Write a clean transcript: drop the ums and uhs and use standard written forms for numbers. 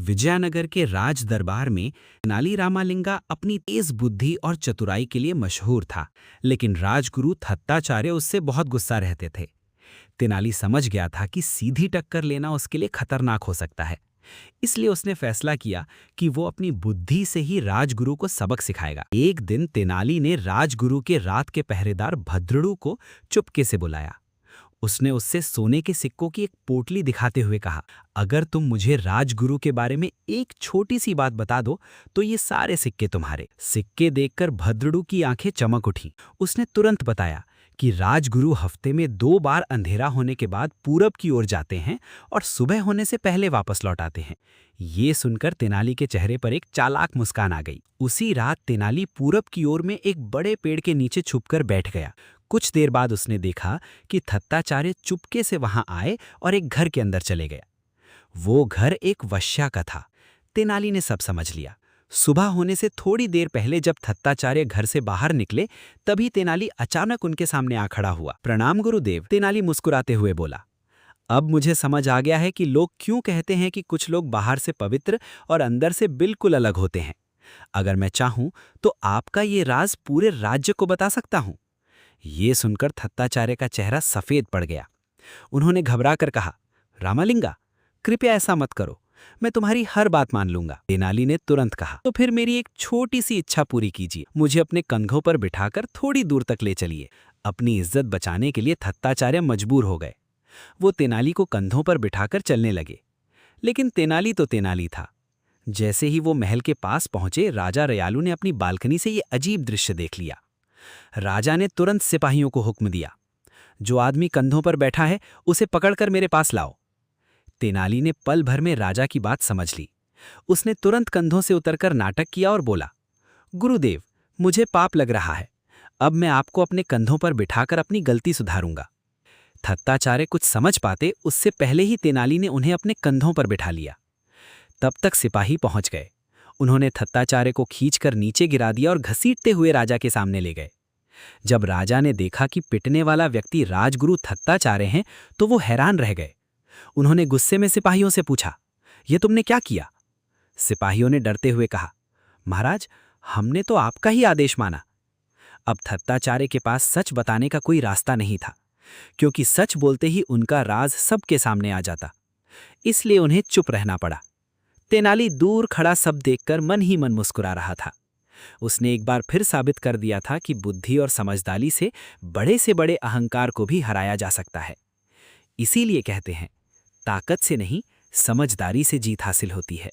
विजयनगर के राज दरबार में तेनाली रामालिंगा अपनी तेज बुद्धि और चतुराई के लिए मशहूर था, लेकिन राजगुरु थत्ताचार्य उससे बहुत गुस्सा रहते थे। तेनाली समझ गया था कि सीधी टक्कर लेना उसके लिए खतरनाक हो सकता है, इसलिए उसने फैसला किया कि वो अपनी बुद्धि से ही राजगुरु को सबक सिखाएगा। एक दिन तेनाली ने राजगुरु के रात के पहरेदार भद्रड़ू को चुपके से बुलाया। उसने उससे सोने के सिक्कों की एक पोटली दिखाते हुए कहा, अगर तुम मुझे राजगुरु के बारे में एक छोटी सी बात बता दो तो ये सारे सिक्के तुम्हारे। सिक्के देखकर भद्रड़ू की आंखें चमक उठी। उसने तुरंत बताया कि राजगुरु हफ्ते में 2 बार अंधेरा होने के बाद पूरब की ओर जाते हैं और सुबह होने से पहले वापस लौट आते हैं। ये सुनकर तेनाली के चेहरे पर एक चालाक मुस्कान आ गई। उसी रात तेनाली पूरब की ओर में एक बड़े पेड़ के नीचे छुपकर बैठ गया। कुछ देर बाद उसने देखा कि थत्ताचार्य चुपके से वहां आए और एक घर के अंदर चले गया। वो घर एक वश्या का था। तेनाली ने सब समझ लिया। सुबह होने से थोड़ी देर पहले जब थत्ताचार्य घर से बाहर निकले, तभी तेनाली अचानक उनके सामने आ खड़ा हुआ। प्रणाम गुरुदेव, तेनाली मुस्कुराते हुए बोला। अब मुझे समझ आ गया है कि लोग क्यों कहते हैं कि कुछ लोग बाहर से पवित्र और अंदर से बिल्कुल अलग होते हैं। अगर मैं चाहूं तो आपका ये राज पूरे राज्य को बता सकता हूं। ये सुनकर थत्ताचार्य का चेहरा सफेद पड़ गया। उन्होंने घबराकर कहा, रामालिंगा, कृपया ऐसा मत करो, मैं तुम्हारी हर बात मान लूंगा। तेनाली ने तुरंत कहा, तो फिर मेरी एक छोटी सी इच्छा पूरी कीजिए, मुझे अपने कंधों पर बिठाकर थोड़ी दूर तक ले चलिए। अपनी इज्जत बचाने के लिए थत्ताचार्य मजबूर हो गए। वो तेनाली को कंधों पर बिठाकर चलने लगे। लेकिन तेनाली तो तेनाली था। जैसे ही वो महल के पास पहुंचे, राजा रयालू ने अपनी बालकनी से ये अजीब दृश्य देख लिया। राजा ने तुरंत सिपाहियों को हुक्म दिया, जो आदमी कंधों पर बैठा है उसे पकड़कर मेरे पास लाओ। तेनाली ने पल भर में राजा की बात समझ ली। उसने तुरंत कंधों से उतरकर नाटक किया और बोला, गुरुदेव, मुझे पाप लग रहा है, अब मैं आपको अपने कंधों पर बिठाकर अपनी गलती सुधारूंगा। थत्ताचार्य कुछ समझ पाते उससे पहले ही तेनाली ने उन्हें अपने कंधों पर बिठा लिया। तब तक सिपाही पहुंच गए। उन्होंने थत्ताचार्य को खींचकर नीचे गिरा दिया और घसीटते हुए राजा के सामने ले गए। जब राजा ने देखा कि पिटने वाला व्यक्ति राजगुरु थत्ताचार्य हैं, तो वो हैरान रह गए। उन्होंने गुस्से में सिपाहियों से पूछा, ये तुमने क्या किया? सिपाहियों ने डरते हुए कहा, महाराज, हमने तो आपका ही आदेश माना। अब थत्ताचार्य के पास सच बताने का कोई रास्ता नहीं था, क्योंकि सच बोलते ही उनका राज सबके सामने आ जाता। इसलिए उन्हें चुप रहना पड़ा। तेनाली दूर खड़ा सब देखकर मन ही मन मुस्कुरा रहा था। उसने एक बार फिर साबित कर दिया था कि बुद्धि और समझदारी से बड़े अहंकार को भी हराया जा सकता है। इसीलिए कहते हैं, ताकत से नहीं, समझदारी से जीत हासिल होती है।